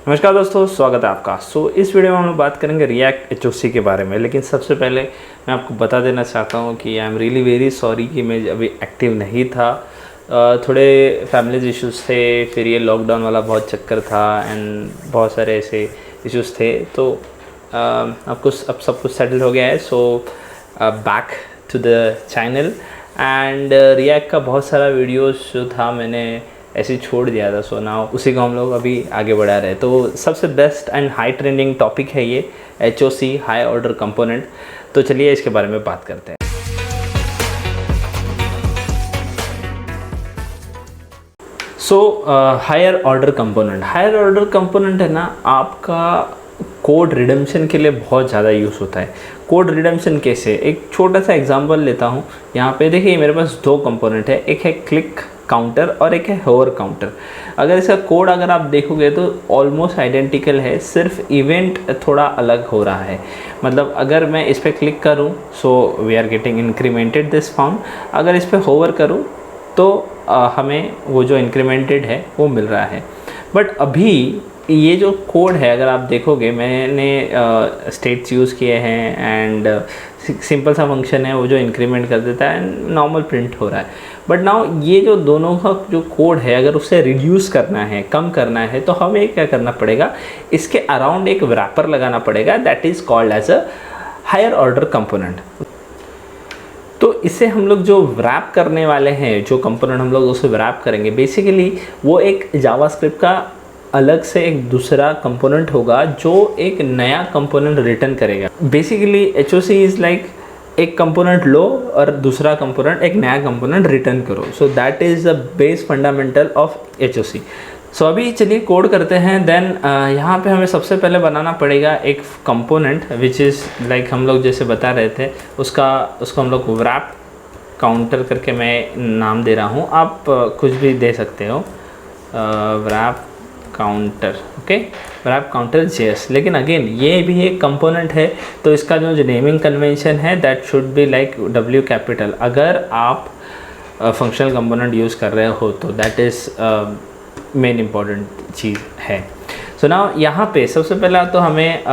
नमस्कार दोस्तों, स्वागत है आपका। इस वीडियो में हम लोग बात करेंगे रिएक्ट एचओसी के बारे में। लेकिन सबसे पहले मैं आपको बता देना चाहता हूँ कि I am really very sorry कि मैं अभी एक्टिव नहीं था। थोड़े फैमिलीज इश्यूज़ थे, फिर ये लॉकडाउन वाला बहुत चक्कर था एंड बहुत सारे ऐसे इश्यूज़ थे। तो अब सब कुछ सेटल हो गया है। So back to the channel and React का बहुत सारा वीडियोस जो था मैंने ऐसे ही छोड़ दिया था। सो नाउ उसी को हम लोग अभी आगे बढ़ा रहे हैं। तो सबसे best and high trending topic है ये HOC, हाई ऑर्डर कंपोनेंट। तो चलिए इसके बारे में बात करते हैं। हायर ऑर्डर कंपोनेंट है ना, आपका कोड रिडम्पशन के लिए बहुत ज़्यादा यूज़ होता है। कोड रिडम्पशन कैसे, एक छोटा सा एग्जांपल लेता हूँ। यहाँ पे देखिए मेरे पास दो कंपोनेंट है, एक है क्लिक काउंटर और एक है होवर काउंटर। अगर इसका कोड अगर आप देखोगे तो ऑलमोस्ट आइडेंटिकल है, सिर्फ इवेंट थोड़ा अलग हो रहा है। मतलब अगर मैं इस पर क्लिक करूँ so we are getting incremented this found, अगर इस पर होवर करूँ तो हमें वो जो इंक्रीमेंटेड है वो मिल रहा है। बट अभी ये जो कोड है अगर आप देखोगे, मैंने स्टेट्स यूज़ किए हैं एंड सिंपल सा फंक्शन है वो जो इंक्रीमेंट कर देता है एंड नॉर्मल प्रिंट हो रहा है। बट नाउ ये जो दोनों का जो कोड है अगर उसे रिड्यूस करना है, कम करना है, तो हमें क्या करना पड़ेगा, इसके अराउंड एक रैपर लगाना पड़ेगा that is called as a higher order component. तो इसे हम लोग जो रैप करने वाले हैं, जो कंपोनेंट हम लोग उसे रैप करेंगे, बेसिकली वो एक जावास्क्रिप्ट का अलग से एक दूसरा कंपोनेंट होगा जो एक नया कंपोनेंट रिटर्न करेगा। बेसिकली HOC इज़ लाइक एक कंपोनेंट लो और दूसरा कंपोनेंट, एक नया कंपोनेंट रिटर्न करो। So that is the base fundamental of HOC। सो अभी चलिए कोड करते हैं। देन यहाँ पे हमें सबसे पहले बनाना पड़ेगा एक कंपोनेंट विच इज़ लाइक हम लोग जैसे बता रहे थे उसको हम लोग wrap काउंटर करके मैं नाम दे रहा हूँ। आप कुछ भी दे सकते हो, wrap counter, okay, wrap counter JS। लेकिन अगेन ये भी एक कंपोनेंट है तो इसका जो नेमिंग कन्वेंशन है that should be like W capital. अगर आप फंक्शनल कंपोनेंट यूज़ कर रहे हो तो दैट इज़ मेन इम्पॉर्टेंट चीज़ है। सो नाउ यहाँ पे सबसे पहला तो हमें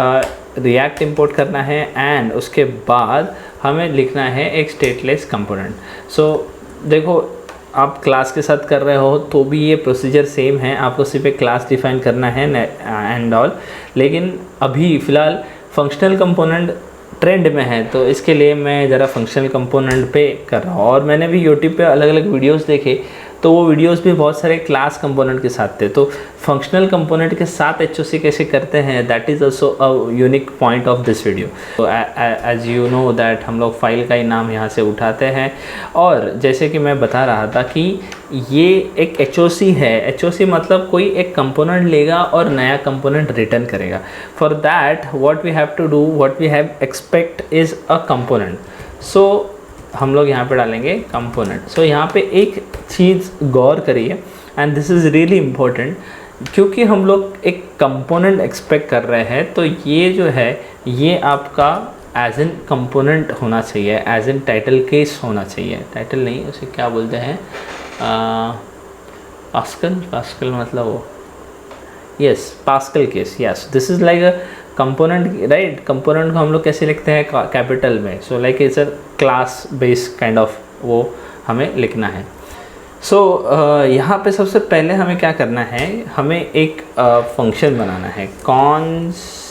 रिएक्ट इंपोर्ट करना है एंड उसके बाद हमें लिखना है एक स्टेटलेस कंपोनेंट। सो देखो आप क्लास के साथ कर रहे हो तो भी ये प्रोसीजर सेम है, आपको सिर्फ एक क्लास डिफाइन करना है एंड ऑल। लेकिन अभी फ़िलहाल फंक्शनल कंपोनेंट ट्रेंड में है तो इसके लिए मैं ज़रा फंक्शनल कंपोनेंट पे कर रहा हूँ। और मैंने भी यूट्यूब पे अलग अलग वीडियोस देखे तो वो वीडियोस भी बहुत सारे क्लास कंपोनेंट के साथ थे। तो फंक्शनल कंपोनेंट के साथ HOC कैसे करते हैं that is also a unique point of this video. तो एज यू नो दैट हम लोग फाइल का ही नाम यहाँ से उठाते हैं। और जैसे कि मैं बता रहा था कि ये एक HOC है। HOC मतलब कोई एक कंपोनेंट लेगा और नया कंपोनेंट रिटर्न करेगा। For that what we have to do, what we have expect is a component. So हम लोग यहाँ पे डालेंगे कंपोनेंट। सो यहाँ पे एक चीज़ गौर करिए and this is really important, क्योंकि हम लोग एक कंपोनेंट एक्सपेक्ट कर रहे हैं तो ये जो है ये आपका एज एन कंपोनेंट होना चाहिए, एज एन टाइटल केस होना चाहिए। टाइटल नहीं, उसे क्या बोलते हैं, पास्कल मतलब वो, yes, pascal case, yes. This is like a component, right. Component को हम लोग कैसे लिखते हैं, कैपिटल में। So like it's a class base kind of, वो हमें लिखना है। सो यहाँ पे सबसे पहले हमें क्या करना है, हमें एक फंक्शन बनाना है, कॉन्स्ट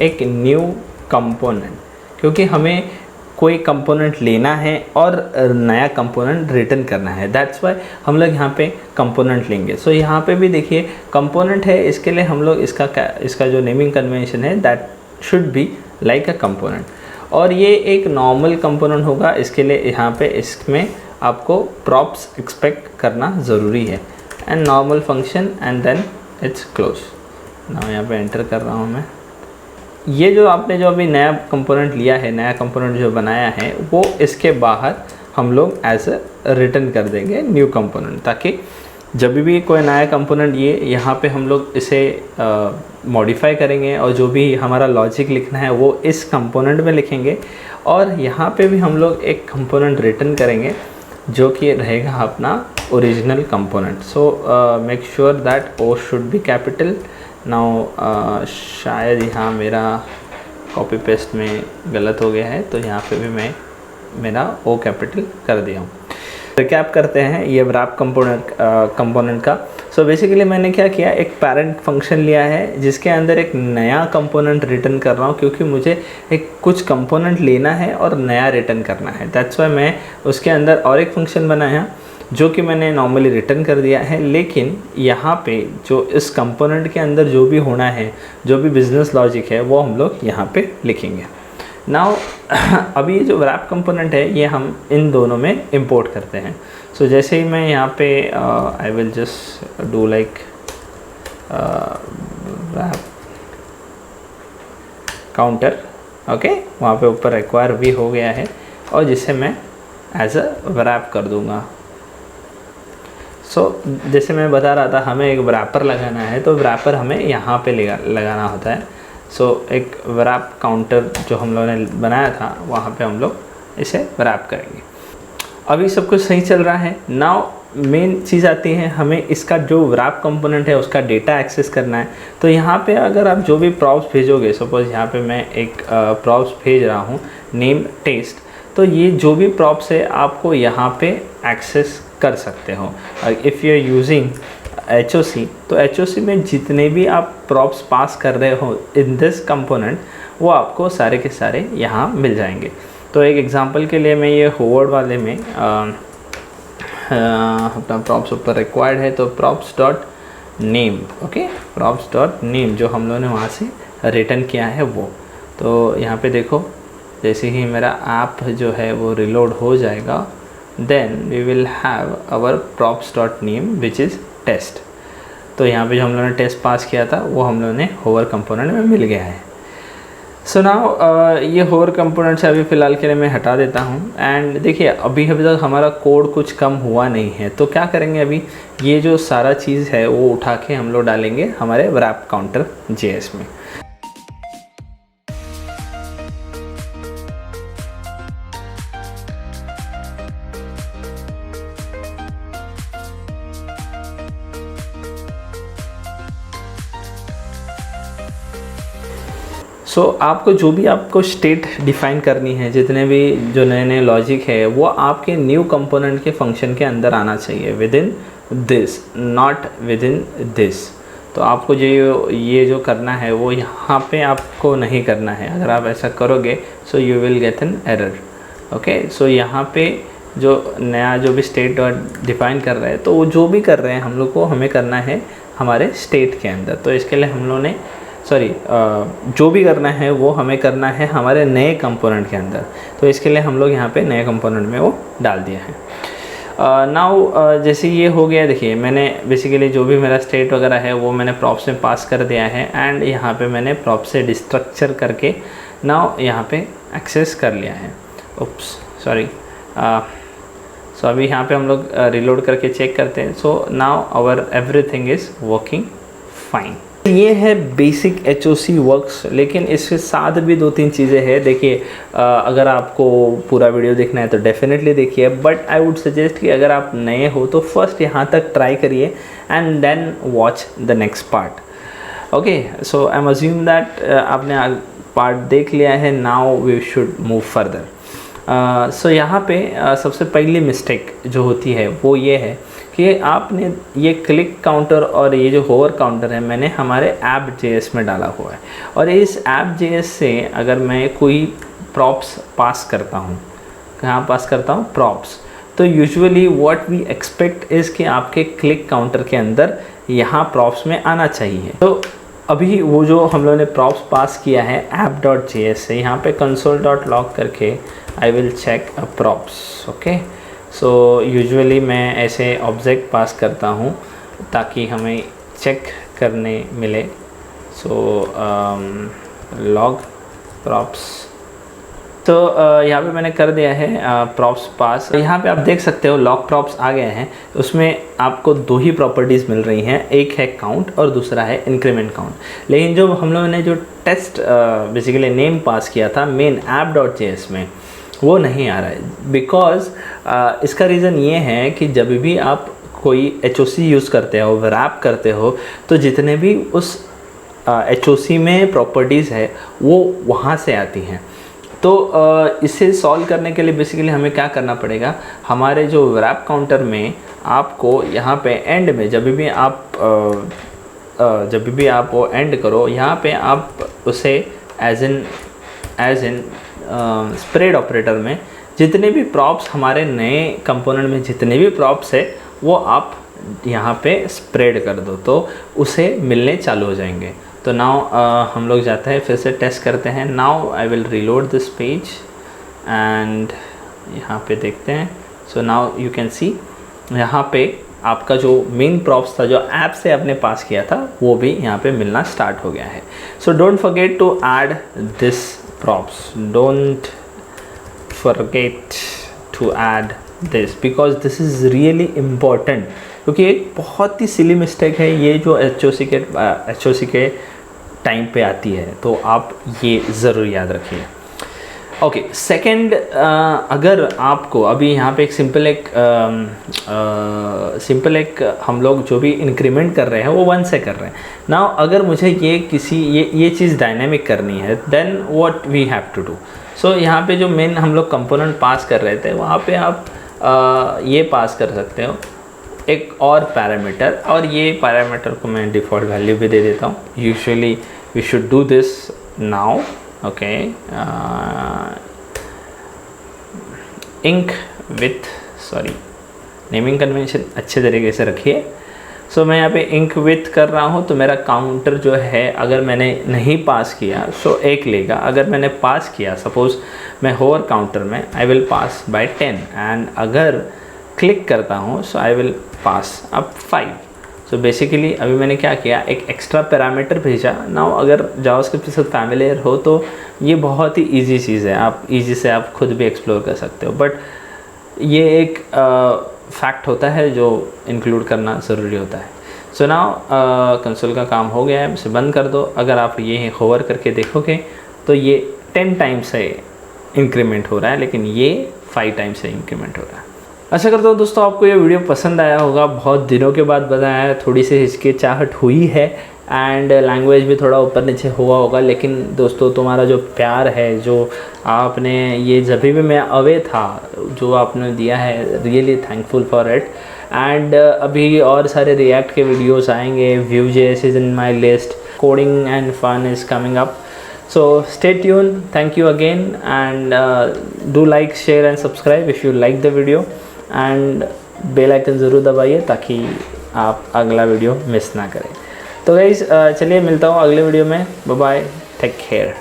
एक न्यू कंपोनेंट, क्योंकि हमें कोई कंपोनेंट लेना है और नया कंपोनेंट रिटर्न करना है। दैट्स वाई हम लोग यहाँ पे कंपोनेंट लेंगे। सो यहाँ पे भी देखिए कंपोनेंट है, इसके लिए हम लोग इसका जो नेमिंग कन्वेंशन है that should be like a component. और ये एक नॉर्मल कंपोनेंट होगा, इसके लिए यहाँ पे इसमें आपको प्रॉप्स एक्सपेक्ट करना ज़रूरी है and normal function and then it's close. ना यहाँ पे एंटर कर रहा हूँ मैं। ये जो आपने जो अभी नया कंपोनेंट लिया है, नया कंपोनेंट जो बनाया है, वो इसके बाहर हम लोग एज अ रिटर्न कर देंगे न्यू कंपोनेंट, ताकि जब भी कोई नया कंपोनेंट ये यहाँ पे हम लोग इसे मॉडिफाई करेंगे और जो भी हमारा लॉजिक लिखना है वो इस कंपोनेंट में लिखेंगे। और यहाँ पे भी हम लोग एक कंपोनेंट रिटर्न करेंगे जो कि रहेगा अपना original component. So make sure that O should be capital. Now शायद यहाँ मेरा कॉपी पेस्ट में गलत हो गया है, तो यहाँ पे भी मैं मेरा O कैपिटल कर दिया हूँ। रिकैप करते हैं ये wrap कंपोनेंट का। सो बेसिकली मैंने क्या किया, एक पेरेंट फंक्शन लिया है जिसके अंदर एक नया कंपोनेंट रिटर्न कर रहा हूँ, क्योंकि मुझे एक कुछ कंपोनेंट लेना है और नया रिटर्न करना है। दैट्स वाई मैं उसके अंदर और एक फंक्शन बनाया जो कि मैंने नॉर्मली रिटर्न कर दिया है। लेकिन यहाँ पे जो इस कंपोनेंट के अंदर जो भी होना है, जो भी बिजनेस लॉजिक है, वो हम लोग यहाँ पे लिखेंगे। नाउ अभी जो wrap कंपोनेंट है ये हम इन दोनों में इंपोर्ट करते हैं। सो जैसे ही मैं यहाँ पे I will just do like wrap counter, okay, वहाँ पे ऊपर एक्वायर भी हो गया है और जिसे मैं एज अ wrap कर दूँगा। सो जैसे मैं बता रहा था, हमें एक wrapper लगाना है, तो wrapper हमें यहाँ पे लगाना होता है। सो एक wrap काउंटर जो हम लोगों ने बनाया था, वहाँ पे हम लोग इसे wrap करेंगे। अभी सब कुछ सही चल रहा है। नाउ मेन चीज़ आती है, हमें इसका जो wrap कंपोनेंट है उसका डेटा एक्सेस करना है। तो यहाँ पे अगर आप जो भी प्रॉप्स भेजोगे, सपोज़ यहाँ पे मैं एक प्रॉप्स भेज रहा हूँ नेम टेस्ट, तो ये जो भी प्रॉप्स है आपको यहाँ पे एक्सेस कर सकते हो। If you are using HOC, तो HOC में जितने भी आप प्रॉप्स पास कर रहे हो इन दिस कंपोनेंट, वो आपको सारे के सारे यहाँ मिल जाएंगे। तो एक एग्जांपल के लिए मैं ये होवर्ड वाले में अपना प्रॉप्स ऊपर रिक्वायर्ड है, तो props dot name, okay, props dot name जो हम लोगों ने वहाँ से रिटर्न किया है वो। तो यहाँ पे देखो, जैसे ही मेरा ऐप जो है वो रिलोड हो जाएगा, then we will have our props dot name which is test. तो यहाँ पे जो हम लोगों ने टेस्ट पास किया था वो हम लोगों ने होवर कंपोनेंट में मिल गया है। सो नाउ ये होवर कंपोनेंट से अभी फ़िलहाल के लिए मैं हटा देता हूँ। एंड देखिए अभी तक हमारा कोड कुछ कम हुआ नहीं है, तो क्या करेंगे, अभी ये जो सारा चीज़ है वो उठा के हम लोग डालेंगे हमारे wrap काउंटर JS में। सो आपको जो भी आपको स्टेट डिफ़ाइन करनी है, जितने भी जो नए नए लॉजिक है, वो आपके न्यू कंपोनेंट के फंक्शन के अंदर आना चाहिए, with in this, not with in this. तो आपको जो ये जो करना है वो यहाँ पे आपको नहीं करना है। अगर आप ऐसा करोगे so you will get an error, okay. So यहाँ पे जो नया जो भी स्टेट डिफ़ाइन कर रहे हैं, तो वो जो भी कर रहे हैं हम लोग को हमें करना है हमारे स्टेट के अंदर। तो इसके लिए हम लोगों ने जो भी करना है वो हमें करना है हमारे नए कंपोनेंट के अंदर। तो इसके लिए हम लोग यहाँ पे नए कंपोनेंट में वो डाल दिया है। नाउ जैसे ये हो गया, देखिए मैंने बेसिकली जो भी मेरा स्टेट वगैरह है वो मैंने प्रॉप्स में पास कर दिया है। एंड यहाँ पे मैंने प्रॉप्स से डिस्ट्रक्चर करके नाउ यहाँ पे एक्सेस कर लिया है। उप्स, सॉरी। सो अभी यहाँ पे हम लोग रिलोड करके चेक करते हैं। So now our everything is working fine. ये है बेसिक HOC वर्क्स, लेकिन इसके साथ भी दो तीन चीज़ें हैं। देखिए अगर आपको पूरा वीडियो देखना है तो डेफिनेटली देखिए, बट आई वुड सजेस्ट कि अगर आप नए हो तो फर्स्ट यहाँ तक ट्राई करिए and then watch the next part, okay. So I am assume that आपने पार्ट देख लिया है। Now we should move further. So यहाँ पे सबसे पहली मिस्टेक जो होती है वो ये है कि आपने ये क्लिक काउंटर और ये जो होवर काउंटर है मैंने हमारे ऐप JS में डाला हुआ है। और इस ऐप JS से अगर मैं कोई प्रॉप्स पास करता हूँ, कहाँ पास करता हूँ, प्रॉप्स, तो usually what we expect is कि आपके क्लिक काउंटर के अंदर यहाँ प्रॉप्स में आना चाहिए। तो अभी वो जो हम लोगों ने प्रॉप्स पास किया है app.js से, यहाँ पे console.log करके I will check a props, okay. So usually मैं ऐसे ऑब्जेक्ट पास करता हूँ ताकि हमें चेक करने मिले। सो लॉग प्रॉप्स, तो यहाँ पे मैंने कर दिया है प्रॉप्स पास। यहाँ पे आप देख सकते हो लॉग प्रॉप्स आ गए हैं। उसमें आपको दो ही प्रॉपर्टीज़ मिल रही हैं, एक है काउंट और दूसरा है इंक्रीमेंट काउंट। लेकिन जो हम लोगों ने जो टेस्ट बेसिकली नेम पास किया था मेन app.js में, वो नहीं आ रहा है। बिकॉज इसका रीज़न ये है कि जब भी आप कोई HOC यूज़ करते हो, रैप करते हो, तो जितने भी उस HOC में प्रॉपर्टीज़ है वो वहाँ से आती हैं। तो इसे सॉल्व करने के लिए बेसिकली हमें क्या करना पड़ेगा, हमारे जो रैप काउंटर में आपको यहाँ पे एंड में जब भी आप वो एंड करो, यहाँ पे आप उसे एज इन स्प्रेड ऑपरेटर में जितने भी प्रॉप्स हमारे नए कंपोनेंट में जितने भी प्रॉप्स है वो आप यहाँ पे स्प्रेड कर दो, तो उसे मिलने चालू हो जाएंगे। तो नाउ हम लोग जाते हैं, फिर से टेस्ट करते हैं। Now I will reload this page and यहाँ पे देखते हैं। So now you can see यहाँ पे आपका जो मेन प्रॉप्स था जो ऐप से आपने पास किया था वो भी यहाँ पे मिलना स्टार्ट हो गया है। So don't forget to add this props, don't forget to add this because this is really important, क्योंकि एक बहुत ही सिली मिस्टेक है ये जो HOC के टाइम पे आती है, तो आप ये ज़रूर याद रखिए। ओके, सेकंड, अगर आपको अभी यहाँ पे एक सिंपल एक हम लोग जो भी इंक्रीमेंट कर रहे हैं वो 1 से कर रहे हैं। नाउ अगर मुझे ये चीज़ डायनेमिक करनी है, then what we have to do. So यहाँ पे जो मेन हम लोग कंपोनेंट पास कर रहे थे वहाँ पे आप ये पास कर सकते हो एक और पैरामीटर, और ये पैरामीटर को मैं डिफ़ॉल्ट वैल्यू भी दे देता हूँ। Usually we should do this now. Okay, ink with, sorry, naming convention अच्छे तरीके से रखिए। सो मैं यहाँ पे इंक विथ कर रहा हूँ, तो मेरा काउंटर जो है अगर मैंने नहीं पास किया सो 1 लेगा, अगर मैंने पास किया, सपोज़ मैं होवर काउंटर में I will pass by 10 and अगर क्लिक करता हूँ so I will pass up 5। So basically अभी मैंने क्या किया, एक एक्स्ट्रा पैरामीटर भेजा। नाउ अगर जावास्क्रिप्ट के साथ फैमिलियर हो तो ये बहुत ही इजी चीज़ है, आप इजी से आप खुद भी एक्सप्लोर कर सकते हो, बट ये एक फैक्ट होता है जो इंक्लूड करना ज़रूरी होता है। सो नाउ कंसोल का काम हो गया है, इसे बंद कर दो। अगर आप ये होवर करके देखोगे तो ये 10 टाइम्स से इंक्रीमेंट हो रहा है, लेकिन ये 5 टाइम्स से इंक्रीमेंट हो रहा है। आशा करता हूँ दोस्तों आपको ये वीडियो पसंद आया होगा। बहुत दिनों के बाद बताया है, थोड़ी सी हिचकिचाहट हुई है एंड लैंग्वेज भी थोड़ा ऊपर नीचे हुआ होगा, लेकिन दोस्तों तुम्हारा जो प्यार है, जो आपने ये जब भी मैं अवे था जो आपने दिया है, really thankful for it. And अभी और सारे रिएक्ट के वीडियोस आएंगे, Vue.js is in my list, coding and fun is coming up. So stay tuned. Thank you again, and do like, share and subscribe if you like the video, and bell icon ज़रूर दबाइए ताकि आप अगला video miss ना करें। तो guys चलिए मिलता हूँ अगले वीडियो में। Bye bye, take care.